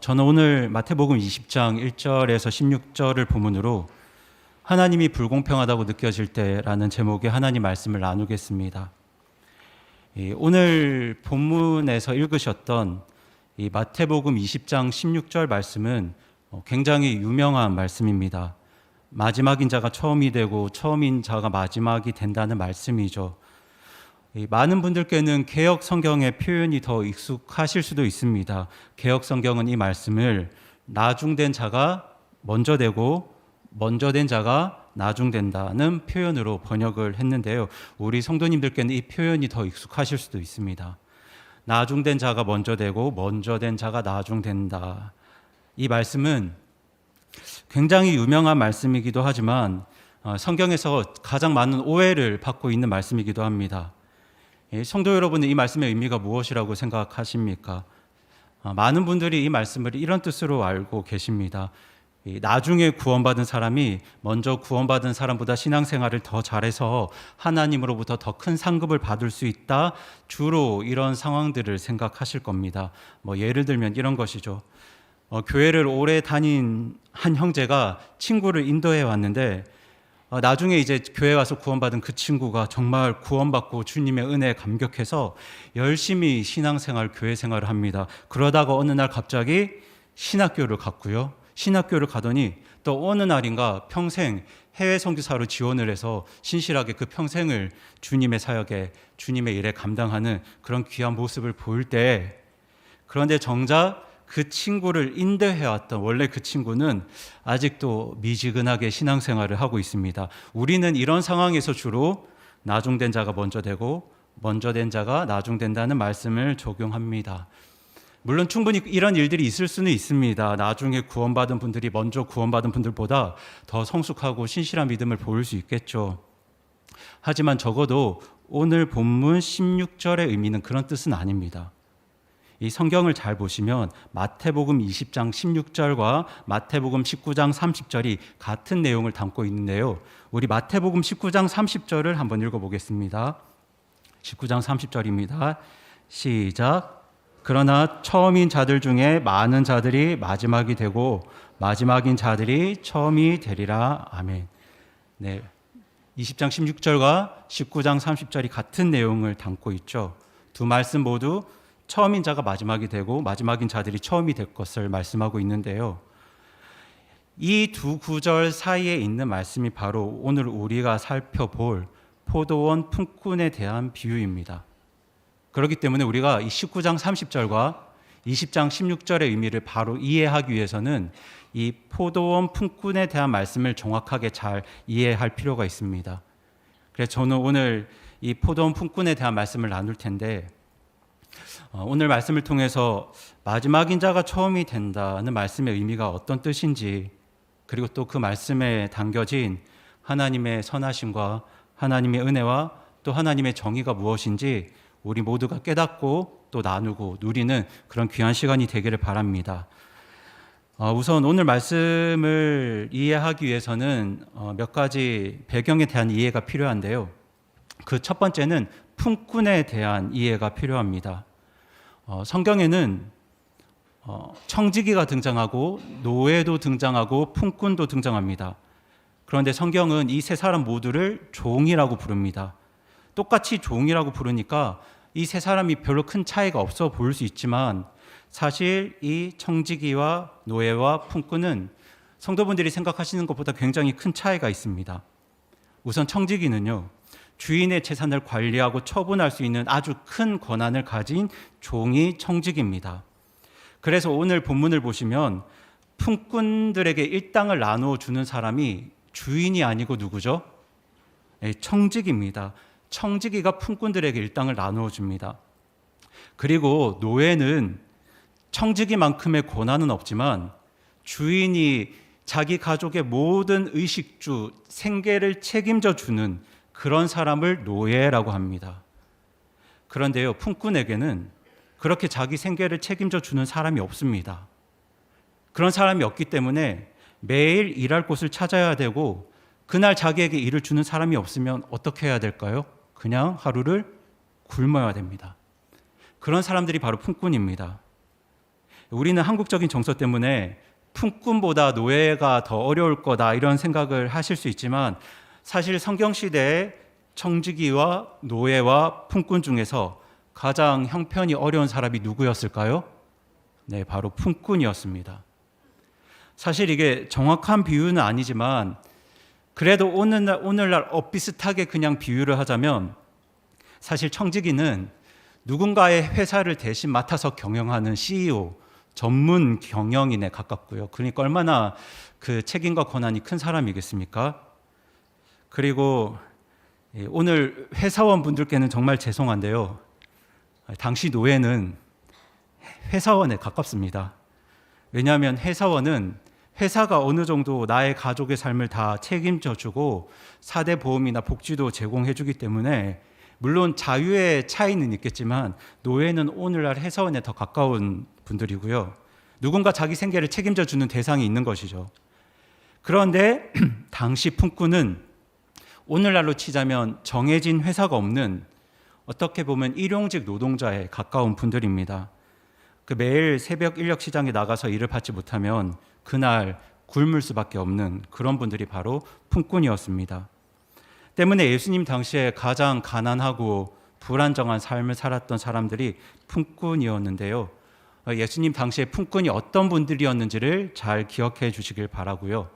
저는 오늘 마태복음 20장 1절에서 16절을 본문으로 하나님이 불공평하다고 느껴질 때라는 제목의 하나님 말씀을 나누겠습니다. 오늘 본문에서 읽으셨던 이 마태복음 20장 16절 말씀은 굉장히 유명한 말씀입니다. 마지막인 자가 처음이 되고 처음인 자가 마지막이 된다는 말씀이죠. 많은 분들께는 개역 성경의 표현이 더 익숙하실 수도 있습니다. 개역 성경은 이 말씀을 나중된 자가 먼저 되고 먼저 된 자가 나중된다는 표현으로 번역을 했는데요. 우리 성도님들께는 이 표현이 더 익숙하실 수도 있습니다. 나중된 자가 먼저 되고 먼저 된 자가 나중된다. 이 말씀은 굉장히 유명한 말씀이기도 하지만 성경에서 가장 많은 오해를 받고 있는 말씀이기도 합니다. 성도 여러분은 이 말씀의 의미가 무엇이라고 생각하십니까? 많은 분들이 이 말씀을 이런 뜻으로 알고 계십니다. 나중에 구원받은 사람이 먼저 구원받은 사람보다 신앙생활을 더 잘해서 하나님으로부터 더 큰 상급을 받을 수 있다. 주로 이런 상황들을 생각하실 겁니다. 예를 들면 이런 것이죠. 교회를 오래 다닌 한 형제가 친구를 인도해 왔는데 나중에 이제 교회 와서 구원받은 그 친구가 정말 구원받고 주님의 은혜에 감격해서 열심히 신앙생활, 교회 생활을 합니다. 그러다가 어느 날 갑자기 신학교를 갔고요. 신학교를 가더니 또 어느 날인가 평생 해외 선교사로 지원을 해서 신실하게 그 평생을 주님의 사역에, 주님의 일에 감당하는 그런 귀한 모습을 보일 때, 그런데 정작 그 친구를 인도해왔던 원래 그 친구는 아직도 미지근하게 신앙생활을 하고 있습니다. 우리는 이런 상황에서 주로 나중된 자가 먼저 되고 먼저 된 자가 나중된다는 말씀을 적용합니다. 물론 충분히 이런 일들이 있을 수는 있습니다. 나중에 구원받은 분들이 먼저 구원받은 분들보다 더 성숙하고 신실한 믿음을 보일 수 있겠죠. 하지만 적어도 오늘 본문 16절의 의미는 그런 뜻은 아닙니다. 이 성경을 잘 보시면 마태복음 20장 16절과 마태복음 19장 30절이 같은 내용을 담고 있는데요. 우리 마태복음 19장 30절을 한번 읽어보겠습니다. 19장 30절입니다. 시작. 그러나 처음인 자들 중에 많은 자들이 마지막이 되고 마지막인 자들이 처음이 되리라. 아멘. 네, 20장 16절과 19장 30절이 같은 내용을 담고 있죠. 두 말씀 모두 처음인 자가 마지막이 되고 마지막인 자들이 처음이 될 것을 말씀하고 있는데요. 이 두 구절 사이에 있는 말씀이 바로 오늘 우리가 살펴볼 포도원 품꾼에 대한 비유입니다. 그렇기 때문에 우리가 이 19장 30절과 20장 16절의 의미를 바로 이해하기 위해서는 이 포도원 품꾼에 대한 말씀을 정확하게 잘 이해할 필요가 있습니다. 그래서 저는 오늘 이 포도원 품꾼에 대한 말씀을 나눌 텐데, 오늘 말씀을 통해서 마지막인 자가 처음이 된다는 말씀의 의미가 어떤 뜻인지, 그리고 또 그 말씀에 담겨진 하나님의 선하심과 하나님의 은혜와 또 하나님의 정의가 무엇인지 우리 모두가 깨닫고 또 나누고 누리는 그런 귀한 시간이 되기를 바랍니다. 우선 오늘 말씀을 이해하기 위해서는 몇 가지 배경에 대한 이해가 필요한데요. 그 첫 번째는 품꾼에 대한 이해가 필요합니다. 성경에는 청지기가 등장하고 노예도 등장하고 품꾼도 등장합니다. 그런데 성경은 이 세 사람 모두를 종이라고 부릅니다. 똑같이 종이라고 부르니까 이 세 사람이 별로 큰 차이가 없어 보일 수 있지만 사실 이 청지기와 노예와 품꾼은 성도분들이 생각하시는 것보다 굉장히 큰 차이가 있습니다. 우선 청지기는요, 주인의 재산을 관리하고 처분할 수 있는 아주 큰 권한을 가진 종이 청지기입니다. 그래서 오늘 본문을 보시면 품꾼들에게 일당을 나누어 주는 사람이 주인이 아니고 누구죠? 청지기입니다. 청지기가 품꾼들에게 일당을 나누어 줍니다. 그리고 노예는 청지기만큼의 권한은 없지만 주인이 자기 가족의 모든 의식주, 생계를 책임져 주는 그런 사람을 노예라고 합니다. 그런데요, 품꾼에게는 그렇게 자기 생계를 책임져 주는 사람이 없습니다. 그런 사람이 없기 때문에 매일 일할 곳을 찾아야 되고 그날 자기에게 일을 주는 사람이 없으면 어떻게 해야 될까요? 그냥 하루를 굶어야 됩니다. 그런 사람들이 바로 품꾼입니다. 우리는 한국적인 정서 때문에 품꾼보다 노예가 더 어려울 거다 이런 생각을 하실 수 있지만 사실 성경시대에 청지기와 노예와 품꾼 중에서 가장 형편이 어려운 사람이 누구였을까요? 네, 바로 품꾼이었습니다. 사실 이게 정확한 비유는 아니지만 그래도 오늘날 비슷하게 그냥 비유를 하자면 사실 청지기는 누군가의 회사를 대신 맡아서 경영하는 CEO, 전문 경영인에 가깝고요. 그러니까 얼마나 그 책임과 권한이 큰 사람이겠습니까? 그리고 오늘 회사원분들께는 정말 죄송한데요. 당시 노예는 회사원에 가깝습니다. 왜냐하면 회사원은 회사가 어느 정도 나의 가족의 삶을 다 책임져 주고 4대 보험이나 복지도 제공해 주기 때문에 물론 자유의 차이는 있겠지만 노예는 오늘날 회사원에 더 가까운 분들이고요. 누군가 자기 생계를 책임져 주는 대상이 있는 것이죠. 그런데 당시 품꾼은 오늘날로 치자면 정해진 회사가 없는 어떻게 보면 일용직 노동자에 가까운 분들입니다. 그 매일 새벽 인력 시장에 나가서 일을 받지 못하면 그날 굶을 수밖에 없는 그런 분들이 바로 품꾼이었습니다. 때문에 예수님 당시에 가장 가난하고 불안정한 삶을 살았던 사람들이 품꾼이었는데요. 예수님 당시에 품꾼이 어떤 분들이었는지를 잘 기억해 주시길 바라고요.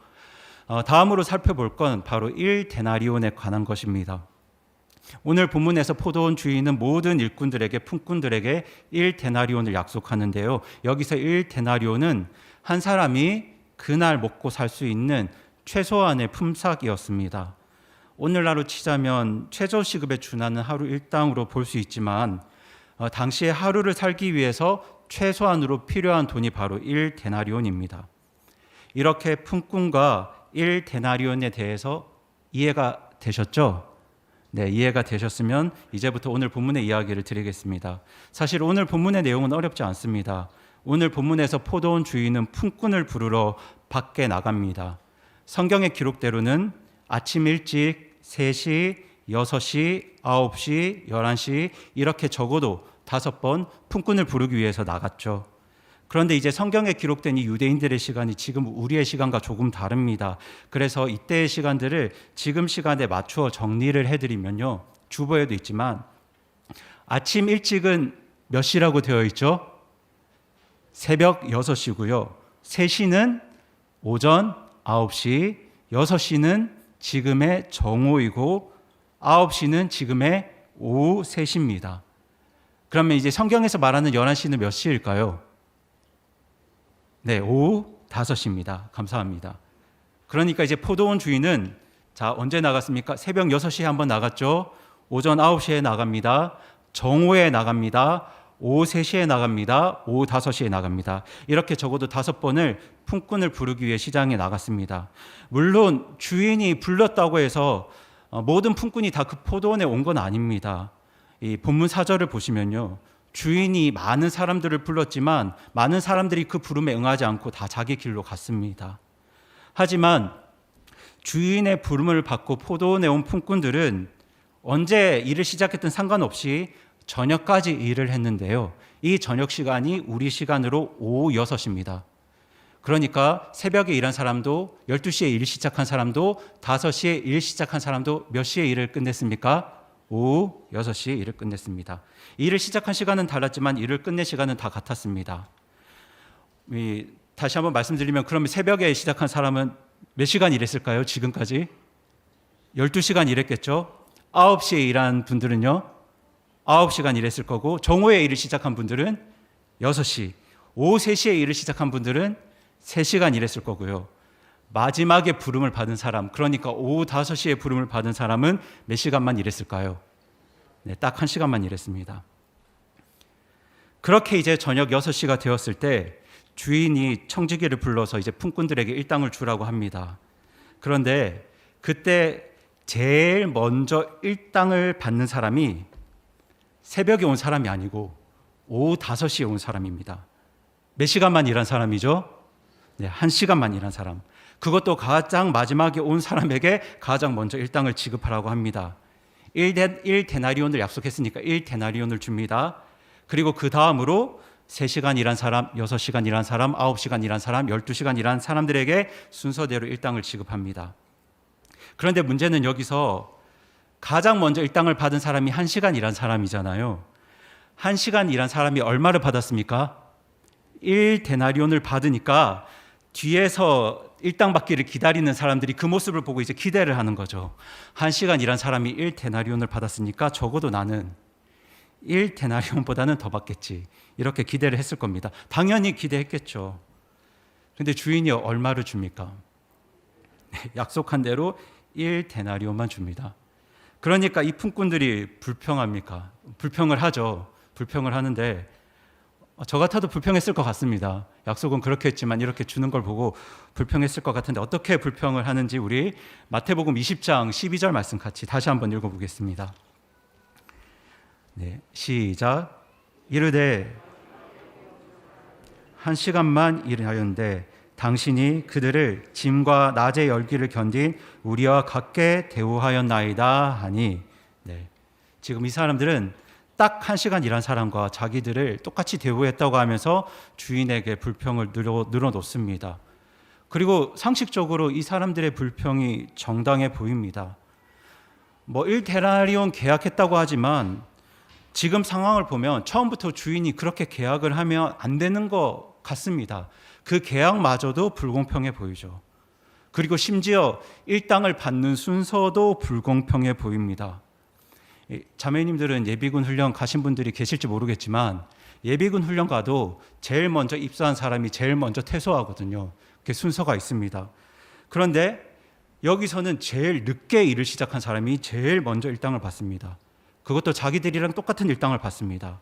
다음으로 살펴볼 건 바로 1데나리온에 관한 것입니다. 오늘 본문에서 포도원 주인은 모든 일꾼들에게 품꾼들에게 1데나리온을 약속하는데요. 여기서 1데나리온은 한 사람이 그날 먹고 살 수 있는 최소한의 품삯이었습니다. 오늘날로 치자면 최저시급에 준하는 하루 일당으로 볼 수 있지만 당시에 하루를 살기 위해서 최소한으로 필요한 돈이 바로 1데나리온입니다. 이렇게 품꾼과 1데나리온에 대해서 이해가 되셨죠? 네, 이해가 되셨으면 이제부터 오늘 본문의 이야기를 드리겠습니다. 사실 오늘 본문의 내용은 어렵지 않습니다. 오늘 본문에서 포도원 주인은 품꾼을 부르러 밖에 나갑니다. 성경의 기록대로는 아침 일찍 3시, 6시, 9시, 11시 이렇게 적어도 5번 품꾼을 부르기 위해서 나갔죠. 그런데 이제 성경에 기록된 이 유대인들의 시간이 지금 우리의 시간과 조금 다릅니다. 그래서 이때의 시간들을 지금 시간에 맞추어 정리를 해드리면요. 주보에도 있지만 아침 일찍은 몇 시라고 되어 있죠? 새벽 6시고요. 3시는 오전 9시, 6시는 지금의 정오이고 9시는 지금의 오후 3시입니다. 그러면 이제 성경에서 말하는 11시는 몇 시일까요? 네, 오후 5시입니다. 감사합니다. 그러니까 이제 포도원 주인은 자, 언제 나갔습니까? 새벽 6시에 한번 나갔죠. 오전 9시에 나갑니다. 정오에 나갑니다. 오후 3시에 나갑니다. 오후 5시에 나갑니다. 이렇게 적어도 5번을 품꾼을 부르기 위해 시장에 나갔습니다. 물론 주인이 불렀다고 해서 모든 품꾼이 다 그 포도원에 온 건 아닙니다. 이 본문 4절을 보시면요. 주인이 많은 사람들을 불렀지만 많은 사람들이 그 부름에 응하지 않고 다 자기 길로 갔습니다. 하지만 주인의 부름을 받고 포도원에 온 품꾼들은 언제 일을 시작했든 상관없이 저녁까지 일을 했는데요. 이 저녁 시간이 우리 시간으로 오후 6시입니다. 그러니까 새벽에 일한 사람도 12시에 일 시작한 사람도 5시에 일 시작한 사람도 몇 시에 일을 끝냈습니까? 오후 6시에 일을 끝냈습니다. 일을 시작한 시간은 달랐지만 일을 끝낸 시간은 다 같았습니다. 다시 한번 말씀드리면 그러면 새벽에 시작한 사람은 몇 시간 일했을까요? 지금까지? 12시간 일했겠죠? 9시에 일한 분들은요? 9시간 일했을 거고 정오에 일을 시작한 분들은 6시, 오후 3시에 일을 시작한 분들은 3시간 일했을 거고요. 마지막에 부름을 받은 사람, 그러니까 오후 5시에 부름을 받은 사람은 몇 시간만 일했을까요? 네, 딱 1시간만 일했습니다. 그렇게 이제 저녁 6시가 되었을 때 주인이 청지기를 불러서 이제 품꾼들에게 일당을 주라고 합니다. 그런데 그때 제일 먼저 일당을 받는 사람이 새벽에 온 사람이 아니고 오후 5시에 온 사람입니다. 몇 시간만 일한 사람이죠? 네, 1시간만 일한 사람. 그것도 가장 마지막에 온 사람에게 가장 먼저 일당을 지급하라고 합니다. 1데나리온을 약속했으니까 1데나리온을 줍니다. 그리고 그 다음으로 3시간 일한 사람, 6시간 일한 사람, 9시간 일한 사람, 12시간 일한 사람들에게 순서대로 일당을 지급합니다. 그런데 문제는 여기서 가장 먼저 일당을 받은 사람이 1시간 일한 사람이잖아요. 1시간 일한 사람이 얼마를 받았습니까? 1데나리온을 받으니까 뒤에서 일당 받기를 기다리는 사람들이 그 모습을 보고 이제 기대를 하는 거죠. 1시간 일한 사람이 1데나리온을 받았으니까 적어도 나는 1데나리온보다는 더 받겠지. 이렇게 기대를 했을 겁니다. 당연히 기대했겠죠. 그런데 주인이 얼마를 줍니까? 약속한 대로 1데나리온만 줍니다. 그러니까 이 품꾼들이 불평합니까? 불평을 하죠. 불평을 하는데 저 같아도 불평했을 것 같습니다. 약속은 그렇게 했지만 이렇게 주는 걸 보고 불평했을 것 같은데 어떻게 불평을 하는지 우리 마태복음 20장 12절 말씀 같이 다시 한번 읽어보겠습니다. 네, 시작. 이르되 1시간만 일하였는데 당신이 그들을 짐과 낮의 열기를 견딘 우리와 같게 대우하였나이다 하니, 네, 지금 이 사람들은 딱 1시간 일한 사람과 자기들을 똑같이 대우했다고 하면서 주인에게 불평을 늘어놓습니다. 그리고 상식적으로 이 사람들의 불평이 정당해 보입니다. 1데나리온 계약했다고 하지만 지금 상황을 보면 처음부터 주인이 그렇게 계약을 하면 안 되는 것 같습니다. 그 계약마저도 불공평해 보이죠. 그리고 심지어 일당을 받는 순서도 불공평해 보입니다. 자매님들은 예비군 훈련 가신 분들이 계실지 모르겠지만 예비군 훈련 가도 제일 먼저 입사한 사람이 제일 먼저 퇴소하거든요. 그게 순서가 있습니다. 그런데 여기서는 제일 늦게 일을 시작한 사람이 제일 먼저 일당을 받습니다. 그것도 자기들이랑 똑같은 일당을 받습니다.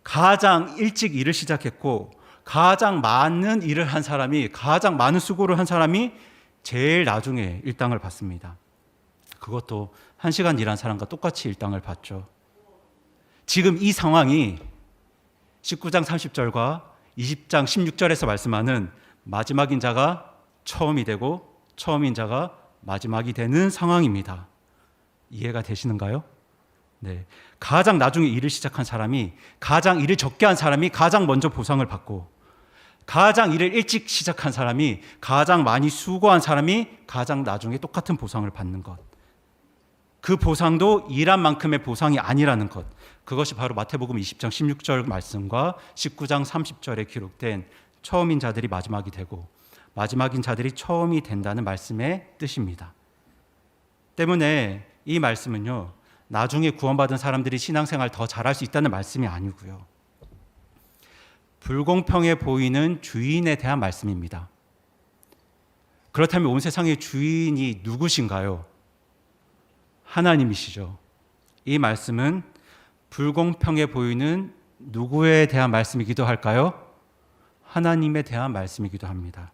가장 일찍 일을 시작했고 가장 많은 일을 한 사람이, 가장 많은 수고를 한 사람이 제일 나중에 일당을 받습니다. 그것도 1시간 일한 사람과 똑같이 일당을 받죠. 지금 이 상황이 19장 30절과 20장 16절에서 말씀하는 마지막인 자가 처음이 되고 처음인 자가 마지막이 되는 상황입니다. 이해가 되시는가요? 네. 가장 나중에 일을 시작한 사람이, 가장 일을 적게 한 사람이 가장 먼저 보상을 받고, 가장 일을 일찍 시작한 사람이, 가장 많이 수고한 사람이 가장 나중에 똑같은 보상을 받는 것. 그 보상도 일한 만큼의 보상이 아니라는 것. 그것이 바로 마태복음 20장 16절 말씀과 19장 30절에 기록된 처음인 자들이 마지막이 되고 마지막인 자들이 처음이 된다는 말씀의 뜻입니다. 때문에 이 말씀은요, 나중에 구원받은 사람들이 신앙생활 더 잘할 수 있다는 말씀이 아니고요, 불공평해 보이는 주인에 대한 말씀입니다. 그렇다면 온 세상의 주인이 누구신가요? 하나님이시죠. 이 말씀은 불공평해 보이는 누구에 대한 말씀이기도 할까요? 하나님에 대한 말씀이기도 합니다.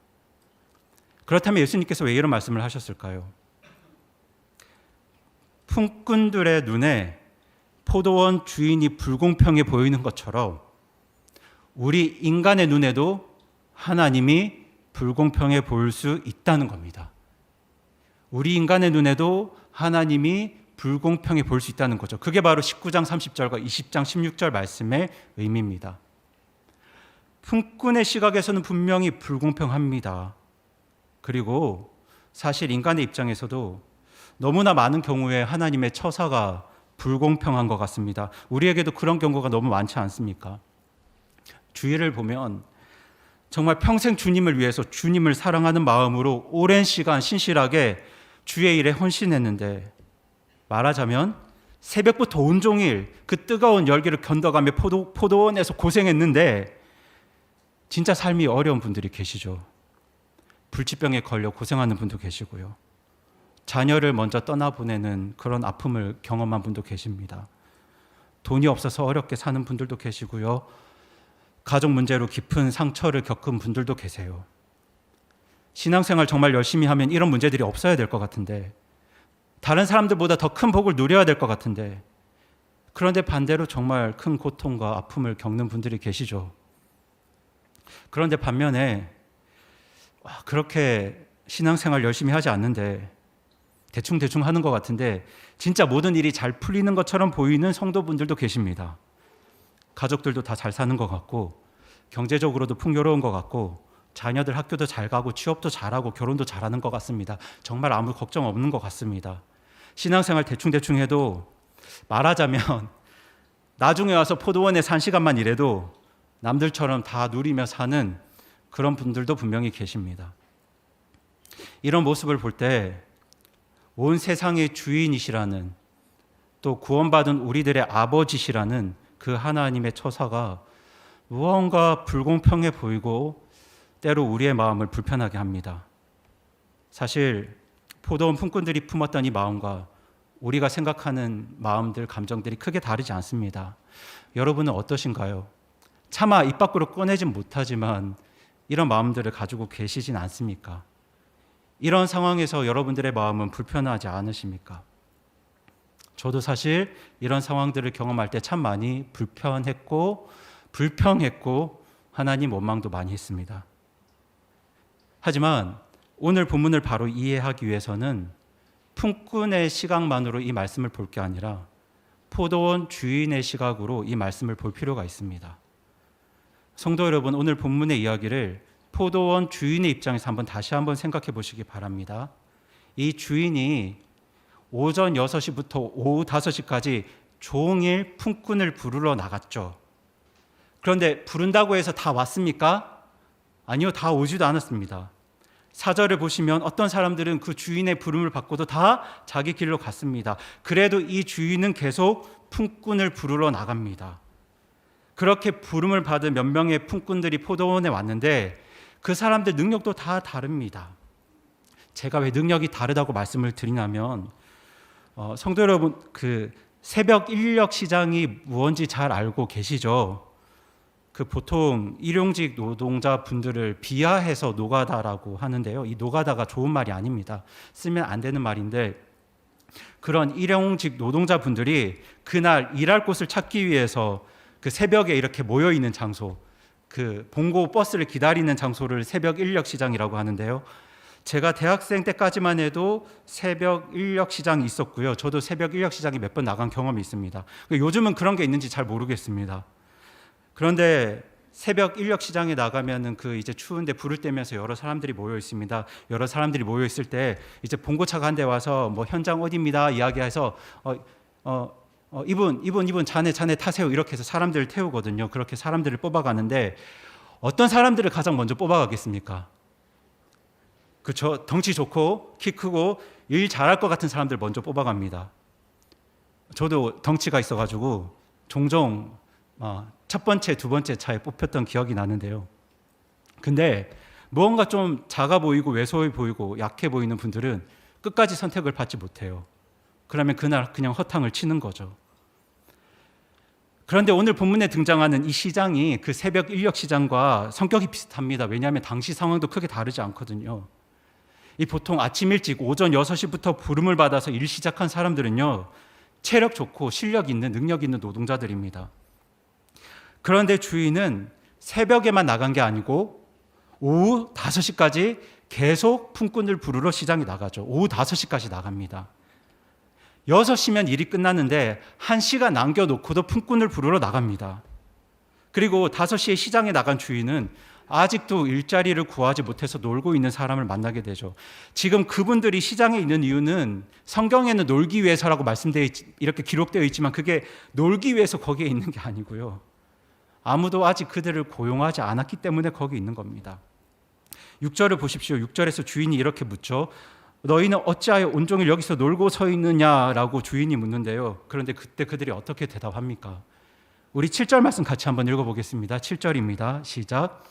그렇다면 예수님께서 왜 이런 말씀을 하셨을까요? 품꾼들의 눈에 포도원 주인이 불공평해 보이는 것처럼 우리 인간의 눈에도 하나님이 불공평해 보일 수 있다는 겁니다. 우리 인간의 눈에도 하나님이 불공평해 보일 수 있다는 거죠. 그게 바로 19장 30절과 20장 16절 말씀의 의미입니다. 품꾼의 시각에서는 분명히 불공평합니다. 그리고 사실 인간의 입장에서도 너무나 많은 경우에 하나님의 처사가 불공평한 것 같습니다. 우리에게도 그런 경우가 너무 많지 않습니까? 주위를 보면 정말 평생 주님을 위해서 주님을 사랑하는 마음으로 오랜 시간 신실하게 주의 일에 헌신했는데, 말하자면 새벽부터 온종일 그 뜨거운 열기를 견뎌가며 포도원에서 고생했는데 진짜 삶이 어려운 분들이 계시죠. 불치병에 걸려 고생하는 분도 계시고요, 자녀를 먼저 떠나보내는 그런 아픔을 경험한 분도 계십니다. 돈이 없어서 어렵게 사는 분들도 계시고요, 가족 문제로 깊은 상처를 겪은 분들도 계세요. 신앙생활 정말 열심히 하면 이런 문제들이 없어야 될 것 같은데, 다른 사람들보다 더 큰 복을 누려야 될 것 같은데, 그런데 반대로 정말 큰 고통과 아픔을 겪는 분들이 계시죠. 그런데 반면에 그렇게 신앙생활 열심히 하지 않는데 대충 하는 것 같은데 진짜 모든 일이 잘 풀리는 것처럼 보이는 성도분들도 계십니다. 가족들도 다 잘 사는 것 같고 경제적으로도 풍요로운 것 같고 자녀들 학교도 잘 가고 취업도 잘하고 결혼도 잘하는 것 같습니다. 정말 아무 걱정 없는 것 같습니다. 신앙생활 대충 해도 말하자면 나중에 와서 포도원에 산 시간만 일해도 남들처럼 다 누리며 사는 그런 분들도 분명히 계십니다. 이런 모습을 볼 때 온 세상의 주인이시라는, 또 구원받은 우리들의 아버지시라는 그 하나님의 처사가 무언가 불공평해 보이고 때로 우리의 마음을 불편하게 합니다. 사실 포도원 품꾼들이 품었던 이 마음과 우리가 생각하는 마음들, 감정들이 크게 다르지 않습니다. 여러분은 어떠신가요? 차마 입 밖으로 꺼내진 못하지만 이런 마음들을 가지고 계시진 않습니까? 이런 상황에서 여러분들의 마음은 불편하지 않으십니까? 저도 사실 이런 상황들을 경험할 때 참 많이 불편했고 불평했고 하나님 원망도 많이 했습니다. 하지만 오늘 본문을 바로 이해하기 위해서는 품꾼의 시각만으로 이 말씀을 볼 게 아니라 포도원 주인의 시각으로 이 말씀을 볼 필요가 있습니다. 성도 여러분, 오늘 본문의 이야기를 포도원 주인의 입장에서 다시 한번 생각해 보시기 바랍니다. 이 주인이 오전 6시부터 오후 5시까지 종일 품꾼을 부르러 나갔죠. 그런데 부른다고 해서 다 왔습니까? 아니요, 다 오지도 않았습니다. 4절을 보시면 어떤 사람들은 그 주인의 부름을 받고도 다 자기 길로 갔습니다. 그래도 이 주인은 계속 품꾼을 부르러 나갑니다. 그렇게 부름을 받은 몇 명의 품꾼들이 포도원에 왔는데 그 사람들 능력도 다 다릅니다. 제가 왜 능력이 다르다고 말씀을 드리냐면 성도 여러분, 그 새벽 인력 시장이 무언지 잘 알고 계시죠? 그 보통 일용직 노동자분들을 비하해서 노가다라고 하는데요. 이 노가다가 좋은 말이 아닙니다. 쓰면 안 되는 말인데, 그런 일용직 노동자분들이 그날 일할 곳을 찾기 위해서 그 새벽에 이렇게 모여 있는 장소, 그 봉고 버스를 기다리는 장소를 새벽 인력 시장이라고 하는데요. 제가 대학생 때까지만 해도 새벽 인력 시장이 있었고요. 저도 새벽 인력 시장에 몇 번 나간 경험이 있습니다. 요즘은 그런 게 있는지 잘 모르겠습니다. 그런데 새벽 인력 시장에 나가면은 그 이제 추운데 불을 떼면서 여러 사람들이 모여 있습니다. 여러 사람들이 모여 있을 때 이제 봉고차가 한 대 와서 뭐 현장 어디입니다 이야기해서 이분 자네 타세요 이렇게 해서 사람들을 태우거든요. 그렇게 사람들을 뽑아가는데 어떤 사람들을 가장 먼저 뽑아가겠습니까? 그렇죠. 덩치 좋고 키 크고 일 잘할 것 같은 사람들 먼저 뽑아갑니다. 저도 덩치가 있어가지고 종종 첫 번째, 두 번째 차에 뽑혔던 기억이 나는데요. 근데 무언가 좀 작아 보이고 왜소해 보이고 약해 보이는 분들은 끝까지 선택을 받지 못해요. 그러면 그날 그냥 허탕을 치는 거죠. 그런데 오늘 본문에 등장하는 이 시장이 그 새벽 인력 시장과 성격이 비슷합니다. 왜냐하면 당시 상황도 크게 다르지 않거든요. 이 보통 아침 일찍 오전 6시부터 부름을 받아서 일 시작한 사람들은요, 체력 좋고 실력 있는 능력 있는 노동자들입니다. 그런데 주인은 새벽에만 나간 게 아니고 오후 5시까지 계속 품꾼을 부르러 시장에 나가죠. 오후 5시까지 나갑니다. 6시면 일이 끝났는데 1시간 남겨놓고도 품꾼을 부르러 나갑니다. 그리고 5시에 시장에 나간 주인은 아직도 일자리를 구하지 못해서 놀고 있는 사람을 만나게 되죠. 지금 그분들이 시장에 있는 이유는 성경에는 놀기 위해서라고 이렇게 기록되어 있지만 그게 놀기 위해서 거기에 있는 게 아니고요. 아무도 아직 그들을 고용하지 않았기 때문에 거기 있는 겁니다. 6절을 보십시오. 6절에서 주인이 이렇게 묻죠. 너희는 어찌하여 온종일 여기서 놀고 서 있느냐라고 주인이 묻는데요. 그런데 그때 그들이 어떻게 대답합니까? 우리 7절 말씀 같이 한번 읽어보겠습니다. 7절입니다. 시작.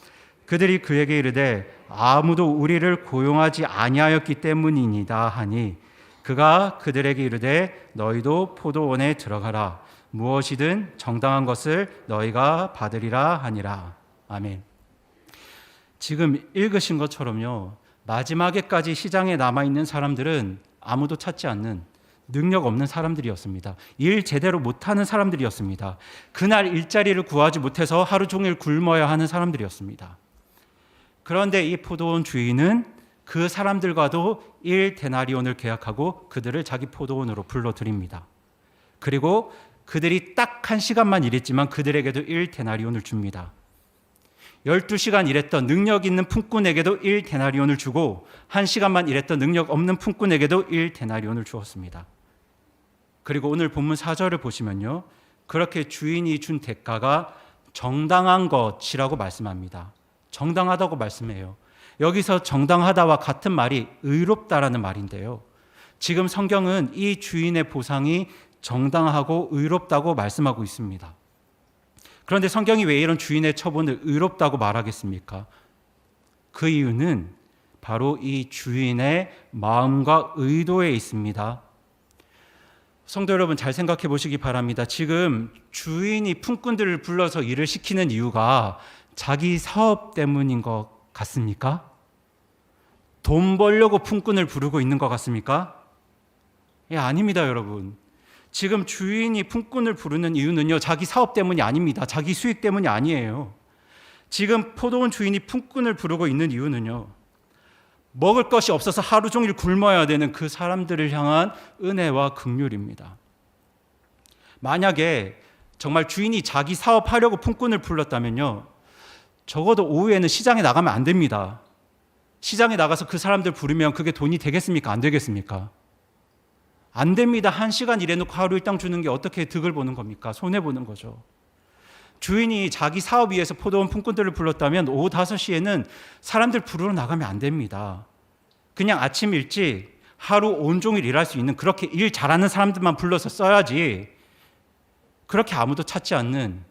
그들이 그에게 이르되 아무도 우리를 고용하지 아니하였기 때문이니이다 하니 그가 그들에게 이르되 너희도 포도원에 들어가라. 무엇이든 정당한 것을 너희가 받으리라 하니라. 아멘. 지금 읽으신 것처럼요, 마지막에까지 시장에 남아있는 사람들은 아무도 찾지 않는 능력 없는 사람들이었습니다. 일 제대로 못하는 사람들이었습니다. 그날 일자리를 구하지 못해서 하루 종일 굶어야 하는 사람들이었습니다. 그런데 이 포도원 주인은 그 사람들과도 1데나리온을 계약하고 그들을 자기 포도원으로 불러들입니다. 그리고 그들이 딱 1시간만 일했지만 그들에게도 1데나리온을 줍니다. 12시간 일했던 능력 있는 품꾼에게도 1데나리온을 주고 1시간만 일했던 능력 없는 품꾼에게도 1데나리온을 주었습니다. 그리고 오늘 본문 4절을 보시면요, 그렇게 주인이 준 대가가 정당한 것이라고 말씀합니다. 정당하다고 말씀해요. 여기서 정당하다와 같은 말이 의롭다라는 말인데요, 지금 성경은 이 주인의 보상이 정당하고 의롭다고 말씀하고 있습니다. 그런데 성경이 왜 이런 주인의 처분을 의롭다고 말하겠습니까? 그 이유는 바로 이 주인의 마음과 의도에 있습니다. 성도 여러분, 잘 생각해 보시기 바랍니다. 지금 주인이 품꾼들을 불러서 일을 시키는 이유가 자기 사업 때문인 것 같습니까? 돈 벌려고 품꾼을 부르고 있는 것 같습니까? 예, 아닙니다, 여러분. 지금 주인이 품꾼을 부르는 이유는요, 자기 사업 때문이 아닙니다. 자기 수익 때문이 아니에요. 지금 포도원 주인이 품꾼을 부르고 있는 이유는요, 먹을 것이 없어서 하루 종일 굶어야 되는 그 사람들을 향한 은혜와 긍휼입니다. 만약에 정말 주인이 자기 사업하려고 품꾼을 불렀다면요, 적어도 오후에는 시장에 나가면 안 됩니다. 시장에 나가서 그 사람들 부르면 그게 돈이 되겠습니까? 안 되겠습니까? 안 됩니다. 1시간 일해놓고 하루 일당 주는 게 어떻게 득을 보는 겁니까? 손해보는 거죠. 주인이 자기 사업 위해서 포도원 품꾼들을 불렀다면 오후 5시에는 사람들 부르러 나가면 안 됩니다. 그냥 아침 일찍 하루 온종일 일할 수 있는 그렇게 일 잘하는 사람들만 불러서 써야지, 그렇게 아무도 찾지 않는,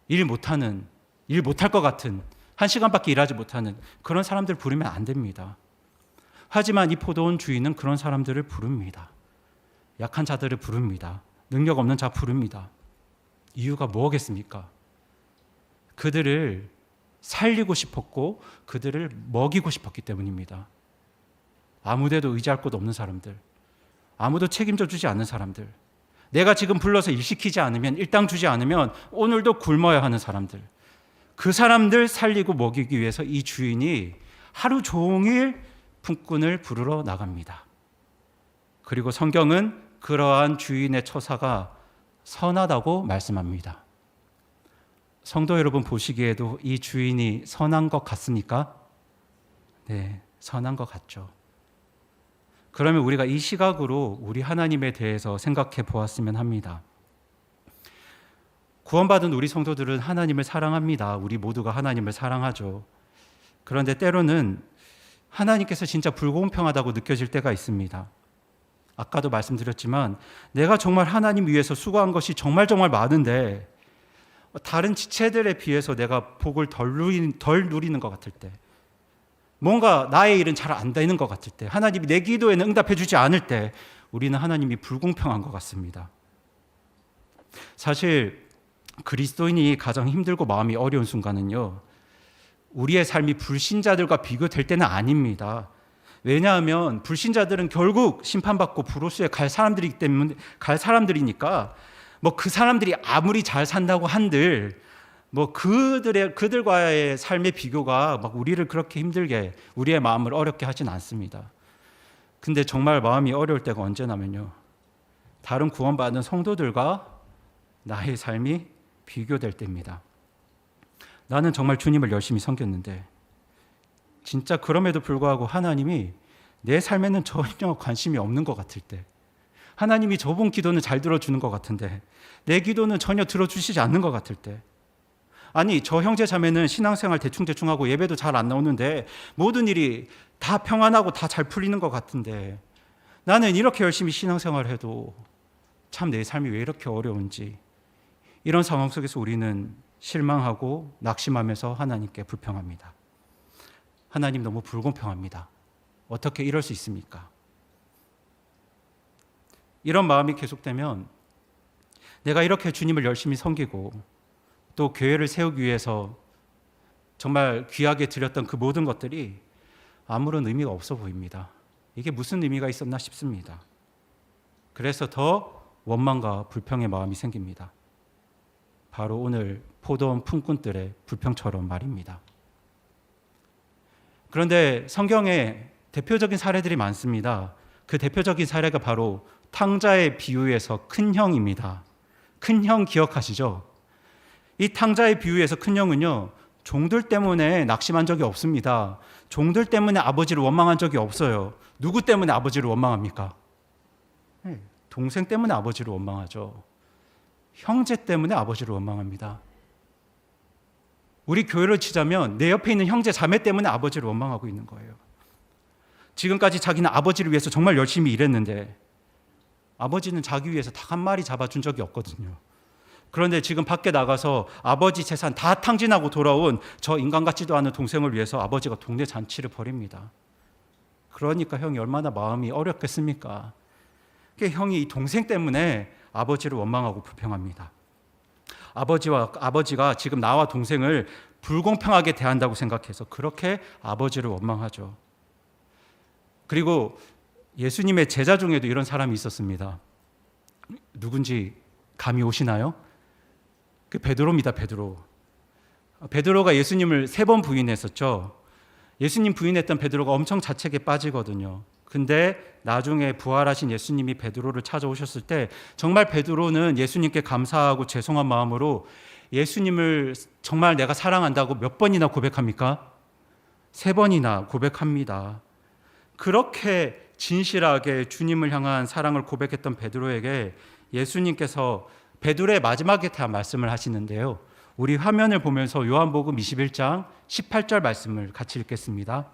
일 못하는, 일 못할 것 같은, 1시간밖에 일하지 못하는 그런 사람들 부르면 안 됩니다. 하지만 이 포도원 주인은 그런 사람들을 부릅니다. 약한 자들을 부릅니다. 능력 없는 자 부릅니다. 이유가 뭐겠습니까? 그들을 살리고 싶었고 그들을 먹이고 싶었기 때문입니다. 아무데도 의지할 곳 없는 사람들, 아무도 책임져 주지 않는 사람들, 내가 지금 불러서 일 시키지 않으면, 일당 주지 않으면 오늘도 굶어야 하는 사람들, 그 사람들 살리고 먹이기 위해서 이 주인이 하루 종일 품꾼을 부르러 나갑니다. 그리고 성경은 그러한 주인의 처사가 선하다고 말씀합니다. 성도 여러분 보시기에도 이 주인이 선한 것 같습니까? 네, 선한 것 같죠. 그러면 우리가 이 시각으로 우리 하나님에 대해서 생각해 보았으면 합니다. 구원받은 우리 성도들은 하나님을 사랑합니다. 우리 모두가 하나님을 사랑하죠. 그런데 때로는 하나님께서 진짜 불공평하다고 느껴질 때가 있습니다. 아까도 말씀드렸지만 내가 정말 하나님 위해서 수고한 것이 정말 많은데 다른 지체들에 비해서 내가 복을 덜 누리는 것 같을 때, 뭔가 나의 일은 잘 안 되는 것 같을 때, 하나님이 내 기도에는 응답해 주지 않을 때 우리는 하나님이 불공평한 것 같습니다. 사실 그리스도인이 가장 힘들고 마음이 어려운 순간은요, 우리의 삶이 불신자들과 비교될 때는 아닙니다. 왜냐하면 불신자들은 결국 심판받고 불호수에 갈 사람들이니까 뭐 그 사람들이 아무리 잘 산다고 한들 뭐 그들과의 삶의 비교가 막 우리를 그렇게 힘들게, 우리의 마음을 어렵게 하진 않습니다. 근데 정말 마음이 어려울 때가 언제냐면요, 다른 구원받은 성도들과 나의 삶이 비교될 때입니다. 나는 정말 주님을 열심히 섬겼는데 진짜 그럼에도 불구하고 하나님이 내 삶에는 전혀 관심이 없는 것 같을 때, 하나님이 저분 기도는 잘 들어주는 것 같은데 내 기도는 전혀 들어주시지 않는 것 같을 때, 아니 저 형제 자매는 신앙생활 대충하고 예배도 잘 안 나오는데 모든 일이 다 평안하고 다 잘 풀리는 것 같은데 나는 이렇게 열심히 신앙생활을 해도 참 내 삶이 왜 이렇게 어려운지, 이런 상황 속에서 우리는 실망하고 낙심하면서 하나님께 불평합니다. 하나님 너무 불공평합니다. 어떻게 이럴 수 있습니까? 이런 마음이 계속되면 내가 이렇게 주님을 열심히 섬기고 또 교회를 세우기 위해서 정말 귀하게 드렸던 그 모든 것들이 아무런 의미가 없어 보입니다. 이게 무슨 의미가 있었나 싶습니다. 그래서 더 원망과 불평의 마음이 생깁니다. 바로 오늘 포도원 품꾼들의 불평처럼 말입니다. 그런데 성경에 대표적인 사례들이 많습니다. 그 대표적인 사례가 바로 탕자의 비유에서 큰 형입니다. 큰 형 기억하시죠? 이 탕자의 비유에서 큰 형은요, 종들 때문에 낙심한 적이 없습니다. 종들 때문에 아버지를 원망한 적이 없어요. 누구 때문에 아버지를 원망합니까? 동생 때문에 아버지를 원망하죠. 형제 때문에 아버지를 원망합니다. 우리 교회를 치자면 내 옆에 있는 형제 자매 때문에 아버지를 원망하고 있는 거예요. 지금까지 자기는 아버지를 위해서 정말 열심히 일했는데 아버지는 자기 위해서 닭 한 마리 잡아준 적이 없거든요. 그런데 지금 밖에 나가서 아버지 재산 다 탕진하고 돌아온 저 인간 같지도 않은 동생을 위해서 아버지가 동네 잔치를 벌입니다. 그러니까 형이 얼마나 마음이 어렵겠습니까? 형이 이 동생 때문에 아버지를 원망하고 불평합니다. 아버지가 지금 나와 동생을 불공평하게 대한다고 생각해서 그렇게 아버지를 원망하죠. 그리고 예수님의 제자 중에도 이런 사람이 있었습니다. 누군지 감이 오시나요? 그 베드로입니다. 베드로가 예수님을 3번 부인했었죠. 예수님 부인했던 베드로가 엄청 자책에 빠지거든요. 근데 나중에 부활하신 예수님이 베드로를 찾아오셨을 때 정말 베드로는 예수님께 감사하고 죄송한 마음으로 예수님을 정말 내가 사랑한다고 몇 번이나 고백합니까? 3번이나 고백합니다. 그렇게 진실하게 주님을 향한 사랑을 고백했던 베드로에게 예수님께서 베드로의 마지막에 대한 말씀을 하시는데요. 우리 화면을 보면서 요한복음 21장 18절 말씀을 같이 읽겠습니다.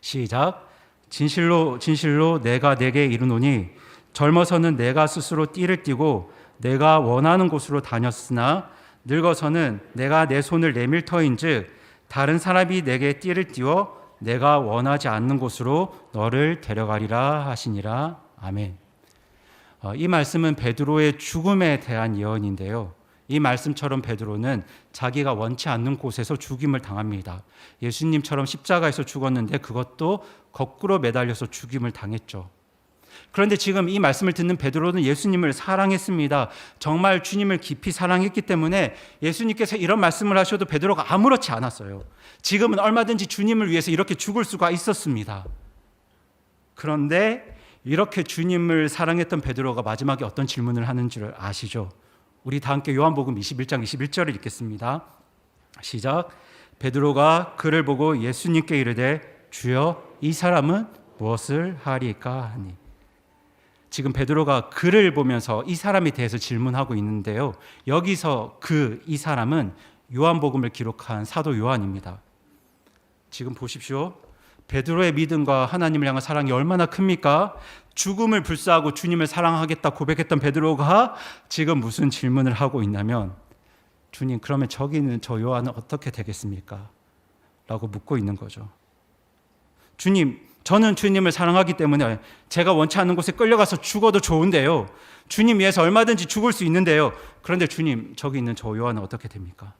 시작. 진실로 진실로 내가 네게 이르노니 젊어서는 내가 스스로 띠를 띠고 내가 원하는 곳으로 다녔으나 늙어서는 내가 내 손을 내밀 터인즉 다른 사람이 내게 띠를 띠워 내가 원하지 않는 곳으로 너를 데려가리라 하시니라. 아멘. 이 말씀은 베드로의 죽음에 대한 예언인데요. 이 말씀처럼 베드로는 자기가 원치 않는 곳에서 죽임을 당합니다. 예수님처럼 십자가에서 죽었는데 그것도 거꾸로 매달려서 죽임을 당했죠. 그런데 지금 이 말씀을 듣는 베드로는 예수님을 사랑했습니다. 정말 주님을 깊이 사랑했기 때문에 예수님께서 이런 말씀을 하셔도 베드로가 아무렇지 않았어요. 지금은 얼마든지 주님을 위해서 이렇게 죽을 수가 있었습니다. 그런데 이렇게 주님을 사랑했던 베드로가 마지막에 어떤 질문을 하는지를 아시죠? 우리 다 함께 요한복음 21장 21절을 읽겠습니다. 시작. 베드로가 그를 보고 예수님께 이르되 주여 이 사람은 무엇을 하리까 하니. 지금 베드로가 그를 보면서 이 사람에 대해서 질문하고 있는데요. 여기서 이 사람은 요한복음을 기록한 사도 요한입니다. 지금 보십시오. 베드로의 믿음과 하나님을 향한 사랑이 얼마나 큽니까? 죽음을 불사하고 주님을 사랑하겠다 고백했던 베드로가 지금 무슨 질문을 하고 있냐면 주님, 그러면 저기 있는 저 요한은 어떻게 되겠습니까? 라고 묻고 있는 거죠. 주님, 저는 주님을 사랑하기 때문에 제가 원치 않는 곳에 끌려가서 죽어도 좋은데요. 주님 위해서 얼마든지 죽을 수 있는데요. 그런데 주님, 저기 있는 저 요한은 어떻게 됩니까?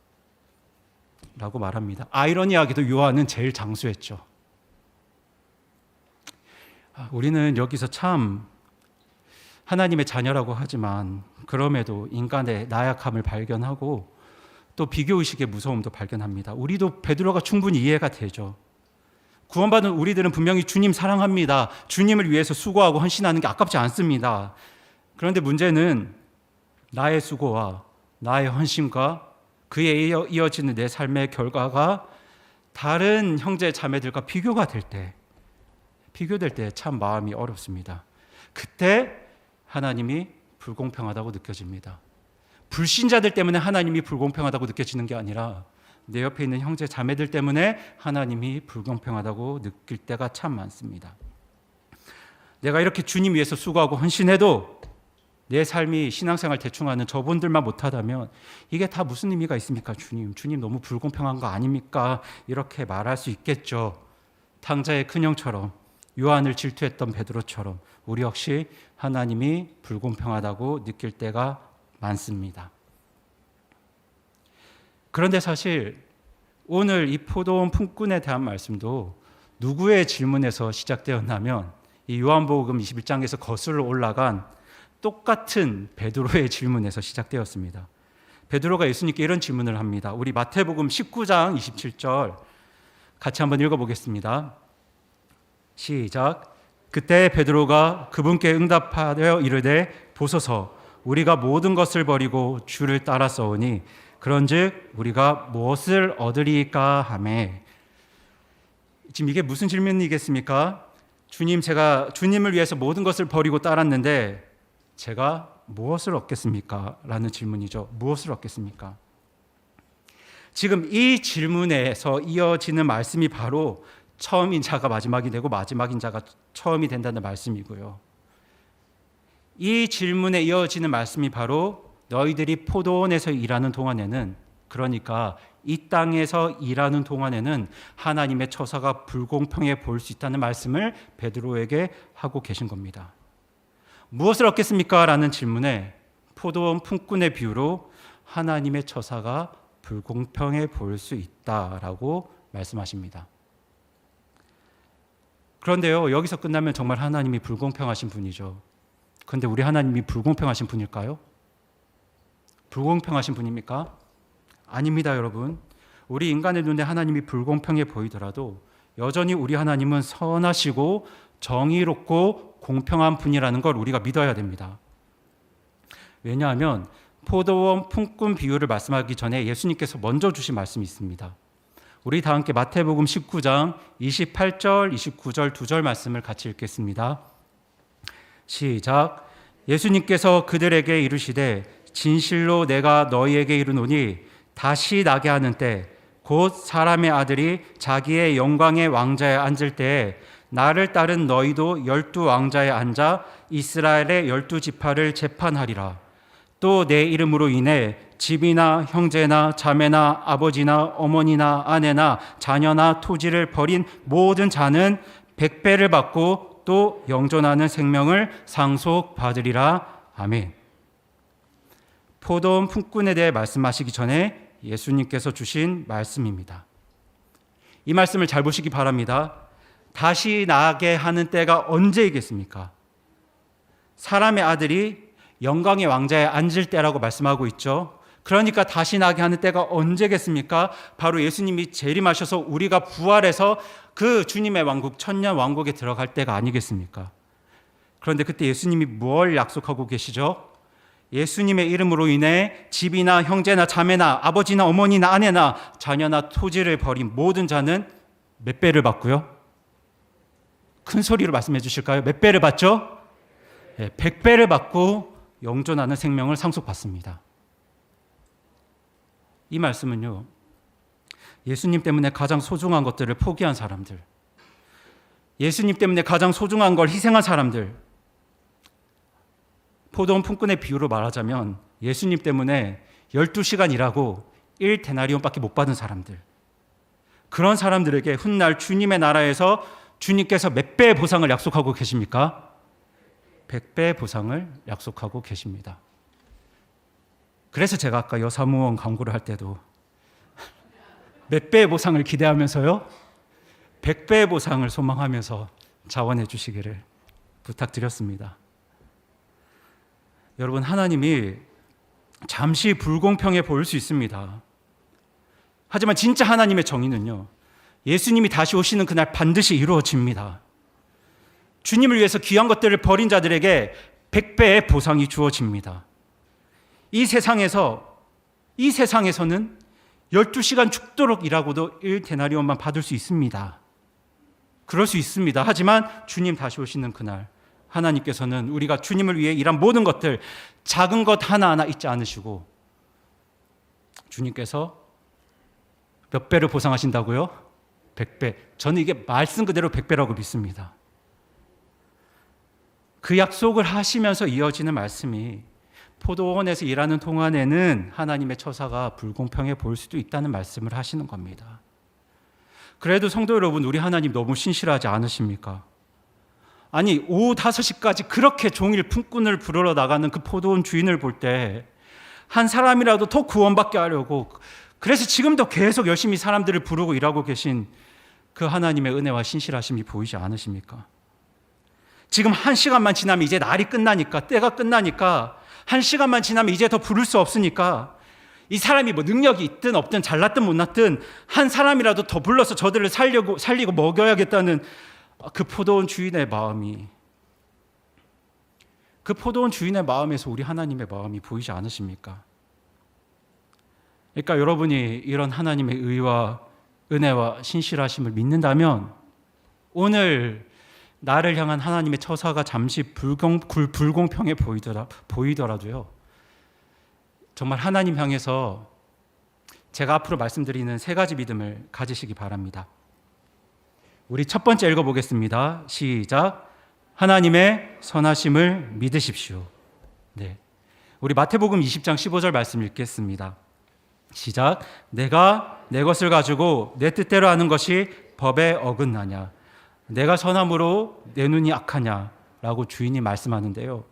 라고 말합니다. 아이러니하게도 요한은 제일 장수했죠. 우리는 여기서 참 하나님의 자녀라고 하지만 그럼에도 인간의 나약함을 발견하고 또 비교의식의 무서움도 발견합니다. 우리도 베드로가 충분히 이해가 되죠. 구원받은 우리들은 분명히 주님 사랑합니다. 주님을 위해서 수고하고 헌신하는 게 아깝지 않습니다. 그런데 문제는 나의 수고와 나의 헌신과 그에 이어지는 내 삶의 결과가 다른 형제 자매들과 비교될 때 참 마음이 어렵습니다. 그때 하나님이 불공평하다고 느껴집니다. 불신자들 때문에 하나님이 불공평하다고 느껴지는 게 아니라 내 옆에 있는 형제 자매들 때문에 하나님이 불공평하다고 느낄 때가 참 많습니다. 내가 이렇게 주님 위해서 수고하고 헌신해도 내 삶이 신앙생활 대충하는 저분들만 못하다면 이게 다 무슨 의미가 있습니까? 주님 너무 불공평한 거 아닙니까? 이렇게 말할 수 있겠죠. 탕자의 큰형처럼 요한을 질투했던 베드로처럼 우리 역시 하나님이 불공평하다고 느낄 때가 많습니다. 그런데 사실 오늘 이 포도원 품꾼에 대한 말씀도 누구의 질문에서 시작되었냐면 이 요한복음 21장에서 거슬러 올라간 똑같은 베드로의 질문에서 시작되었습니다. 베드로가 예수님께 이런 질문을 합니다. 우리 마태복음 19장 27절 같이 한번 읽어보겠습니다. 시작. 그때 베드로가 그분께 응답하여 이르되 보소서 우리가 모든 것을 버리고 주를 따랐사오니 그런즉 우리가 무엇을 얻으리까 하매. 지금 이게 무슨 질문이겠습니까? 주님, 제가 주님을 위해서 모든 것을 버리고 따랐는데 제가 무엇을 얻겠습니까? 라는 질문이죠. 무엇을 얻겠습니까? 지금 이 질문에서 이어지는 말씀이 바로 처음인 자가 마지막이 되고 마지막인 자가 처음이 된다는 말씀이고요. 이 질문에 이어지는 말씀이 바로 너희들이 포도원에서 일하는 동안에는, 그러니까 이 땅에서 일하는 동안에는 하나님의 처사가 불공평해 보일 수 있다는 말씀을 베드로에게 하고 계신 겁니다. 무엇을 얻겠습니까? 라는 질문에 포도원 품꾼의 비유로 하나님의 처사가 불공평해 보일 수 있다라고 말씀하십니다. 그런데요, 여기서 끝나면 정말 하나님이 불공평하신 분이죠. 그런데 우리 하나님이 불공평하신 분일까요? 불공평하신 분입니까? 아닙니다, 여러분. 우리 인간의 눈에 하나님이 불공평해 보이더라도 여전히 우리 하나님은 선하시고 정의롭고 공평한 분이라는 걸 우리가 믿어야 됩니다. 왜냐하면 포도원 품꾼 비유를 말씀하기 전에 예수님께서 먼저 주신 말씀이 있습니다. 우리 다 함께 마태복음 19장 28절, 29절 두 절 말씀을 같이 읽겠습니다. 시작. 예수님께서 그들에게 이르시되 진실로 내가 너희에게 이르노니 다시 나게 하는 때 곧 사람의 아들이 자기의 영광의 왕좌에 앉을 때에 나를 따른 너희도 12왕좌에 앉아 이스라엘의 12지파를 재판하리라. 또 내 이름으로 인해 집이나 형제나 자매나 아버지나 어머니나 아내나 자녀나 토지를 버린 모든 자는 100배를 받고 또 영존하는 생명을 상속받으리라. 아멘. 포도원 품꾼에 대해 말씀하시기 전에 예수님께서 주신 말씀입니다. 이 말씀을 잘 보시기 바랍니다. 다시 나게 하는 때가 언제이겠습니까? 사람의 아들이 영광의 왕좌에 앉을 때라고 말씀하고 있죠. 그러니까 다시 나게 하는 때가 언제겠습니까? 바로 예수님이 재림하셔서 우리가 부활해서 그 주님의 왕국, 천년 왕국에 들어갈 때가 아니겠습니까? 그런데 그때 예수님이 뭘 약속하고 계시죠? 예수님의 이름으로 인해 집이나 형제나 자매나 아버지나 어머니나 아내나 자녀나 토지를 버린 모든 자는 몇 배를 받고요? 큰 소리로 말씀해 주실까요? 몇 배를 받죠? 100배를 받고 영존하는 생명을 상속받습니다. 이 말씀은요, 예수님 때문에 가장 소중한 것들을 포기한 사람들, 예수님 때문에 가장 소중한 걸 희생한 사람들, 포도원 품꾼의 비유로 말하자면 예수님 때문에 12시간 일하고 1데나리온밖에 못 받은 사람들, 그런 사람들에게 훗날 주님의 나라에서 주님께서 몇 배의 보상을 약속하고 계십니까? 100배의 보상을 약속하고 계십니다. 그래서 제가 아까 여사무원 광고를 할 때도 몇 배의 보상을 기대하면서요, 100배의 보상을 소망하면서 자원해 주시기를 부탁드렸습니다. 여러분, 하나님이 잠시 불공평해 보일 수 있습니다. 하지만 진짜 하나님의 정의는요, 예수님이 다시 오시는 그날 반드시 이루어집니다. 주님을 위해서 귀한 것들을 버린 자들에게 100배의 보상이 주어집니다. 이 세상에서는 12시간 죽도록 일하고도 1데나리온만 받을 수 있습니다. 그럴 수 있습니다. 하지만 주님 다시 오시는 그날 하나님께서는 우리가 주님을 위해 일한 모든 것들, 작은 것 하나하나 잊지 않으시고 주님께서 몇 배를 보상하신다고요? 100배. 저는 이게 말씀 그대로 100배라고 믿습니다. 그 약속을 하시면서 이어지는 말씀이 포도원에서 일하는 동안에는 하나님의 처사가 불공평해 보일 수도 있다는 말씀을 하시는 겁니다. 그래도 성도 여러분, 우리 하나님 너무 신실하지 않으십니까? 아니, 오후 5시까지 그렇게 종일 품꾼을 부르러 나가는 그 포도원 주인을 볼 때 한 사람이라도 더 구원받게 하려고, 그래서 지금도 계속 열심히 사람들을 부르고 일하고 계신 그 하나님의 은혜와 신실하심이 보이지 않으십니까? 지금 1시간만 지나면 이제 날이 끝나니까, 때가 끝나니까 1시간만 지나면 이제 더 부를 수 없으니까 이 사람이 뭐 능력이 있든 없든 잘났든 못났든 한 사람이라도 더 불러서 저들을 살리고 먹여야겠다는 그 포도원 주인의 마음이, 그 포도원 주인의 마음에서 우리 하나님의 마음이 보이지 않으십니까? 그러니까 여러분이 이런 하나님의 의와 은혜와 신실하심을 믿는다면 오늘 나를 향한 하나님의 처사가 잠시 불공평해 보이더라도요, 정말 하나님 향해서 제가 앞으로 말씀드리는 세 가지 믿음을 가지시기 바랍니다. 우리 첫 번째 읽어보겠습니다. 시작. 하나님의 선하심을 믿으십시오. 네. 우리 마태복음 20장 15절 말씀 읽겠습니다. 시작. 내가 내 것을 가지고 내 뜻대로 하는 것이 법에 어긋나냐? 내가 선함으로 내 눈이 악하냐? 라고 주인이 말씀하는데요.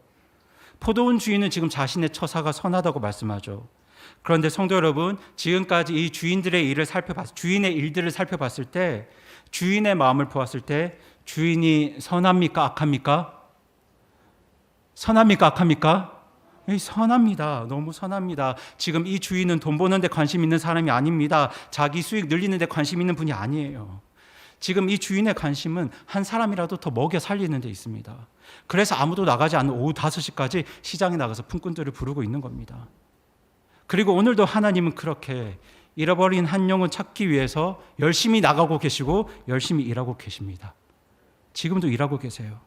포도원 주인은 지금 자신의 처사가 선하다고 말씀하죠. 그런데 성도 여러분, 지금까지 이 주인의 일들을 살펴봤을 때, 주인의 마음을 보았을 때 주인이 선합니까? 악합니까? 선합니까? 악합니까? 선합니다. 너무 선합니다. 지금 이 주인은 돈 버는 데 관심 있는 사람이 아닙니다. 자기 수익 늘리는 데 관심 있는 분이 아니에요. 지금 이 주인의 관심은 한 사람이라도 더 먹여 살리는 데 있습니다. 그래서 아무도 나가지 않는 오후 5시까지 시장에 나가서 품꾼들을 부르고 있는 겁니다. 그리고 오늘도 하나님은 그렇게 잃어버린 한 영혼 찾기 위해서 열심히 나가고 계시고 열심히 일하고 계십니다. 지금도 일하고 계세요.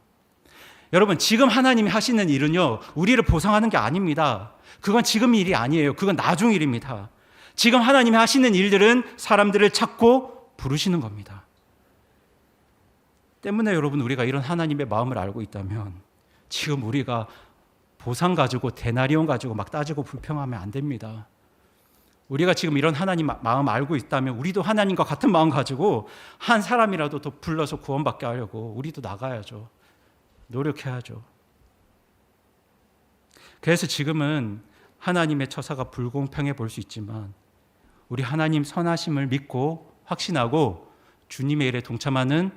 여러분, 지금 하나님이 하시는 일은요, 우리를 보상하는 게 아닙니다. 그건 지금 일이 아니에요. 그건 나중 일입니다. 지금 하나님이 하시는 일들은 사람들을 찾고 부르시는 겁니다. 때문에 여러분, 우리가 이런 하나님의 마음을 알고 있다면 지금 우리가 보상 가지고 데나리온 가지고 막 따지고 불평하면 안 됩니다. 우리가 지금 이런 하나님 마음 알고 있다면 우리도 하나님과 같은 마음 가지고 한 사람이라도 더 불러서 구원받게 하려고 우리도 나가야죠. 노력해야죠. 그래서 지금은 하나님의 처사가 불공평해 볼 수 있지만 우리 하나님 선하심을 믿고 확신하고 주님의 일에 동참하는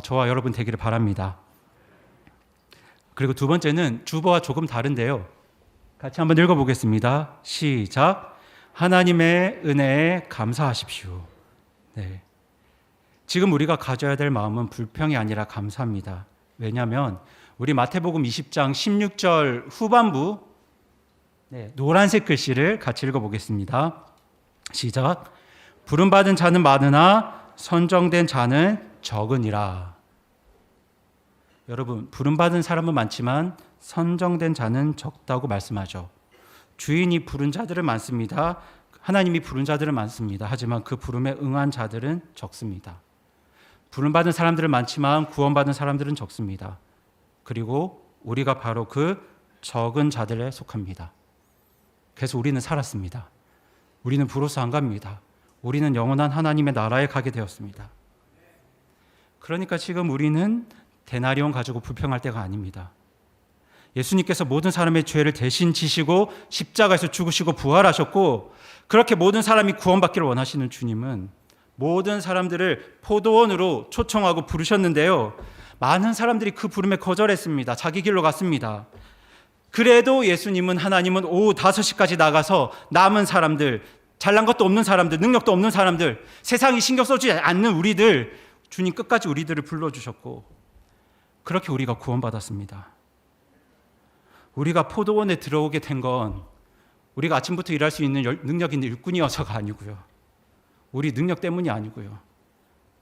저와 여러분 되기를 바랍니다. 그리고 두 번째는 주보와 조금 다른데요. 같이 한번 읽어보겠습니다. 시작. 하나님의 은혜에 감사하십시오. 네. 지금 우리가 가져야 될 마음은 불평이 아니라 감사입니다. 왜냐하면 우리 마태복음 20장 16절 후반부 노란색 글씨를 같이 읽어보겠습니다. 시작. 부름받은 자는 많으나 선정된 자는 적으니라. 여러분, 부름받은 사람은 많지만 선정된 자는 적다고 말씀하죠. 주인이 부른 자들은 많습니다. 하나님이 부른 자들은 많습니다. 하지만 그 부름에 응한 자들은 적습니다. 부름받은 사람들은 많지만 구원받은 사람들은 적습니다. 그리고 우리가 바로 그 적은 자들에 속합니다. 그래서 우리는 살았습니다. 우리는 부로서 안 갑니다. 우리는 영원한 하나님의 나라에 가게 되었습니다. 그러니까 지금 우리는 데나리온 가지고 불평할 때가 아닙니다. 예수님께서 모든 사람의 죄를 대신 지시고 십자가에서 죽으시고 부활하셨고, 그렇게 모든 사람이 구원받기를 원하시는 주님은 모든 사람들을 포도원으로 초청하고 부르셨는데요, 많은 사람들이 그 부름에 거절했습니다. 자기 길로 갔습니다. 그래도 예수님은, 하나님은 오후 5시까지 나가서 남은 사람들, 잘난 것도 없는 사람들, 능력도 없는 사람들, 세상이 신경 써주지 않는 우리들, 주님 끝까지 우리들을 불러주셨고, 그렇게 우리가 구원받았습니다. 우리가 포도원에 들어오게 된 건 우리가 아침부터 일할 수 있는 능력 있는 일꾼이어서가 아니고요, 우리 능력 때문이 아니고요,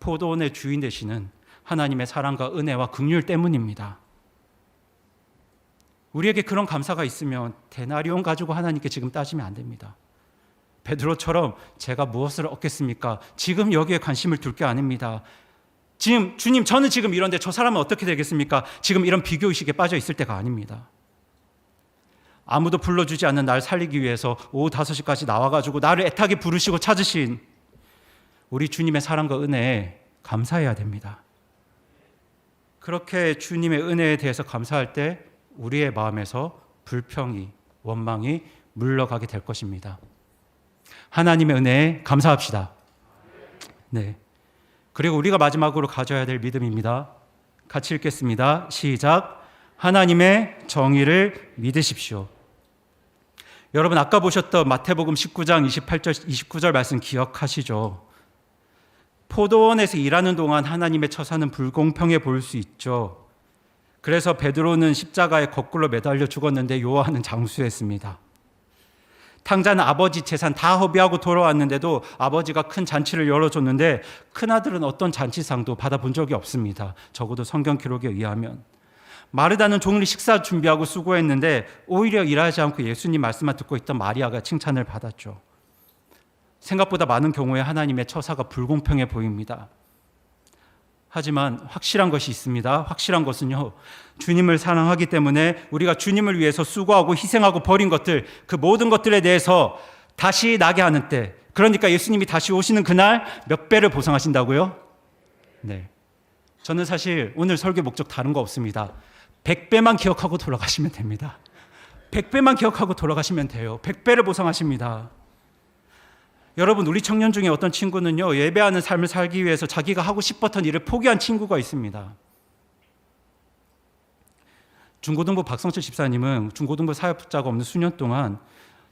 포도원의 주인 되시는 하나님의 사랑과 은혜와 긍휼 때문입니다. 우리에게 그런 감사가 있으면 데나리온 가지고 하나님께 지금 따지면 안 됩니다. 베드로처럼 제가 무엇을 얻겠습니까? 지금 여기에 관심을 둘 게 아닙니다. 지금 주님, 저는 지금 이런데 저 사람은 어떻게 되겠습니까? 지금 이런 비교의식에 빠져 있을 때가 아닙니다. 아무도 불러주지 않는 날 살리기 위해서 오후 5시까지 나와가지고 나를 애타게 부르시고 찾으신 우리 주님의 사랑과 은혜에 감사해야 됩니다. 그렇게 주님의 은혜에 대해서 감사할 때 우리의 마음에서 불평이, 원망이 물러가게 될 것입니다. 하나님의 은혜에 감사합시다. 네. 그리고 우리가 마지막으로 가져야 될 믿음입니다. 같이 읽겠습니다. 시작. 하나님의 정의를 믿으십시오. 여러분, 아까 보셨던 마태복음 19장 28절 29절 말씀 기억하시죠? 포도원에서 일하는 동안 하나님의 처사는 불공평해 보일 수 있죠. 그래서 베드로는 십자가에 거꾸로 매달려 죽었는데 요한은 장수했습니다. 탕자는 아버지 재산 다 허비하고 돌아왔는데도 아버지가 큰 잔치를 열어줬는데 큰아들은 어떤 잔치상도 받아본 적이 없습니다. 적어도 성경 기록에 의하면. 마르다는 종일 식사 준비하고 수고했는데 오히려 일하지 않고 예수님 말씀만 듣고 있던 마리아가 칭찬을 받았죠. 생각보다 많은 경우에 하나님의 처사가 불공평해 보입니다. 하지만 확실한 것이 있습니다. 확실한 것은요, 주님을 사랑하기 때문에 우리가 주님을 위해서 수고하고 희생하고 버린 것들, 그 모든 것들에 대해서 다시 나게 하는 때, 그러니까 예수님이 다시 오시는 그날 몇 배를 보상하신다고요? 네. 저는 사실 오늘 설교 목적 다른 거 없습니다. 100배만 기억하고 돌아가시면 됩니다. 100배만 기억하고 돌아가시면 돼요. 100배를 보상하십니다. 여러분, 우리 청년 중에 어떤 친구는요, 예배하는 삶을 살기 위해서 자기가 하고 싶었던 일을 포기한 친구가 있습니다. 중고등부 박성철 집사님은 중고등부 사역자가 없는 수년 동안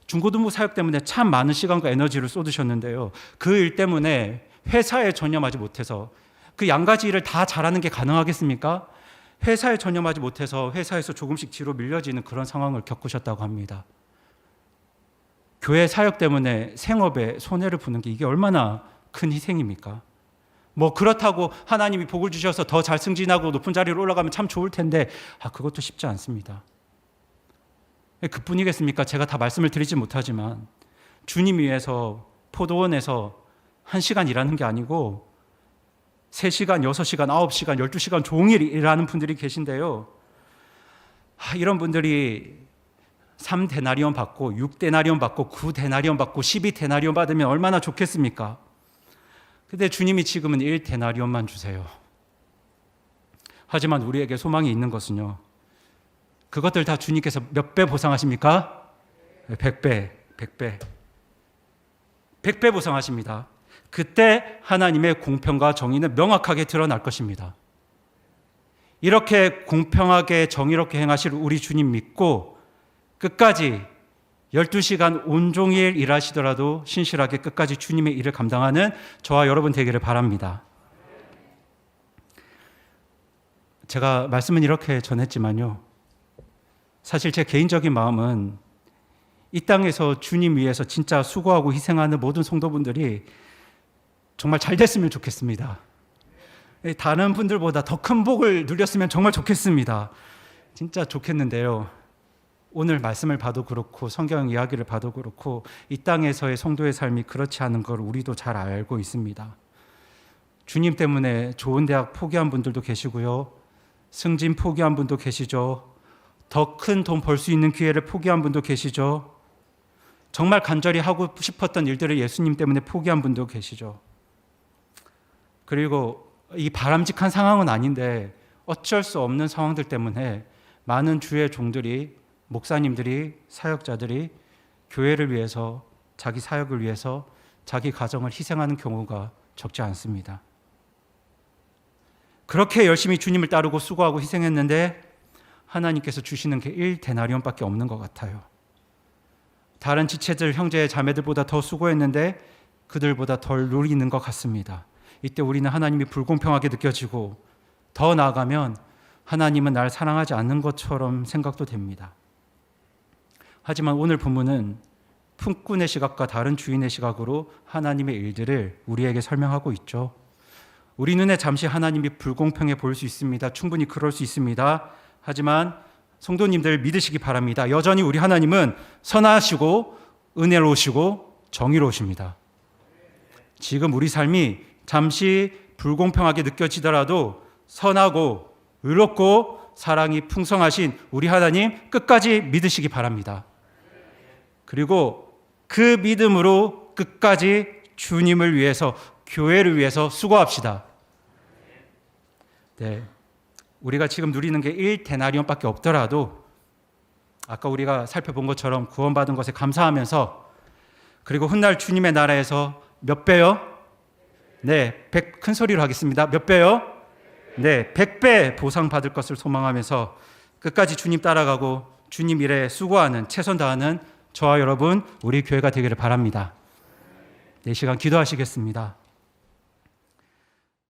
중고등부 사역 때문에 참 많은 시간과 에너지를 쏟으셨는데요. 그 일 때문에 회사에 전념하지 못해서, 그 양가지 일을 다 잘하는 게 가능하겠습니까? 회사에 전념하지 못해서 회사에서 조금씩 뒤로 밀려지는 그런 상황을 겪으셨다고 합니다. 교회 사역 때문에 생업에 손해를 보는 게 이게 얼마나 큰 희생입니까? 뭐 그렇다고 하나님이 복을 주셔서 더 잘 승진하고 높은 자리로 올라가면 참 좋을 텐데 그것도 쉽지 않습니다. 그뿐이겠습니까? 제가 다 말씀을 드리지 못하지만 주님 위해서 포도원에서 1시간 일하는 게 아니고 3시간, 6시간, 9시간, 12시간 종일 일하는 분들이 계신데요. 이런 분들이 3데나리온 받고 6데나리온 받고 9데나리온 받고 12데나리온 받으면 얼마나 좋겠습니까? 근데 주님이 지금은 1데나리온만 주세요. 하지만 우리에게 소망이 있는 것은요, 그것들 다 주님께서 몇 배 보상하십니까? 100배, 100배. 100배 보상하십니다. 그때 하나님의 공평과 정의는 명확하게 드러날 것입니다. 이렇게 공평하게 정의롭게 행하실 우리 주님 믿고 끝까지 12시간 온종일 일하시더라도 신실하게 끝까지 주님의 일을 감당하는 저와 여러분 되기를 바랍니다. 제가 말씀은 이렇게 전했지만요, 사실 제 개인적인 마음은 이 땅에서 주님 위해서 진짜 수고하고 희생하는 모든 성도분들이 정말 잘 됐으면 좋겠습니다. 다른 분들보다 더 큰 복을 누렸으면 정말 좋겠습니다. 진짜 좋겠는데요, 오늘 말씀을 봐도 그렇고 성경 이야기를 봐도 그렇고 이 땅에서의 성도의 삶이 그렇지 않은 걸 우리도 잘 알고 있습니다. 주님 때문에 좋은 대학 포기한 분들도 계시고요, 승진 포기한 분도 계시죠. 더 큰 돈 벌 수 있는 기회를 포기한 분도 계시죠. 정말 간절히 하고 싶었던 일들을 예수님 때문에 포기한 분도 계시죠. 그리고 이 바람직한 상황은 아닌데 어쩔 수 없는 상황들 때문에 많은 주의 종들이, 목사님들이, 사역자들이 교회를 위해서, 자기 사역을 위해서 자기 가정을 희생하는 경우가 적지 않습니다. 그렇게 열심히 주님을 따르고 수고하고 희생했는데 하나님께서 주시는 게 1데나리온밖에 없는 것 같아요. 다른 지체들, 형제, 자매들보다 더 수고했는데 그들보다 덜 누리는 것 같습니다. 이때 우리는 하나님이 불공평하게 느껴지고, 더 나아가면 하나님은 날 사랑하지 않는 것처럼 생각도 됩니다. 하지만 오늘 본문은 품꾼의 시각과 다른 주인의 시각으로 하나님의 일들을 우리에게 설명하고 있죠. 우리 눈에 잠시 하나님이 불공평해 보일 수 있습니다. 충분히 그럴 수 있습니다. 하지만 성도님들 믿으시기 바랍니다. 여전히 우리 하나님은 선하시고 은혜로우시고 정의로우십니다. 지금 우리 삶이 잠시 불공평하게 느껴지더라도 선하고 의롭고 사랑이 풍성하신 우리 하나님 끝까지 믿으시기 바랍니다. 그리고 그 믿음으로 끝까지 주님을 위해서, 교회를 위해서 수고합시다. 네, 우리가 지금 누리는 게 1데나리온밖에 없더라도 아까 우리가 살펴본 것처럼 구원받은 것에 감사하면서, 그리고 훗날 주님의 나라에서 몇 배요? 네, 100, 큰 소리로 하겠습니다. 몇 배요? 네, 100배 보상받을 것을 소망하면서 끝까지 주님 따라가고 주님 일에 수고하는, 최선 다하는 저와 여러분, 우리 교회가 되기를 바랍니다. 이 시간 기도하시겠습니다.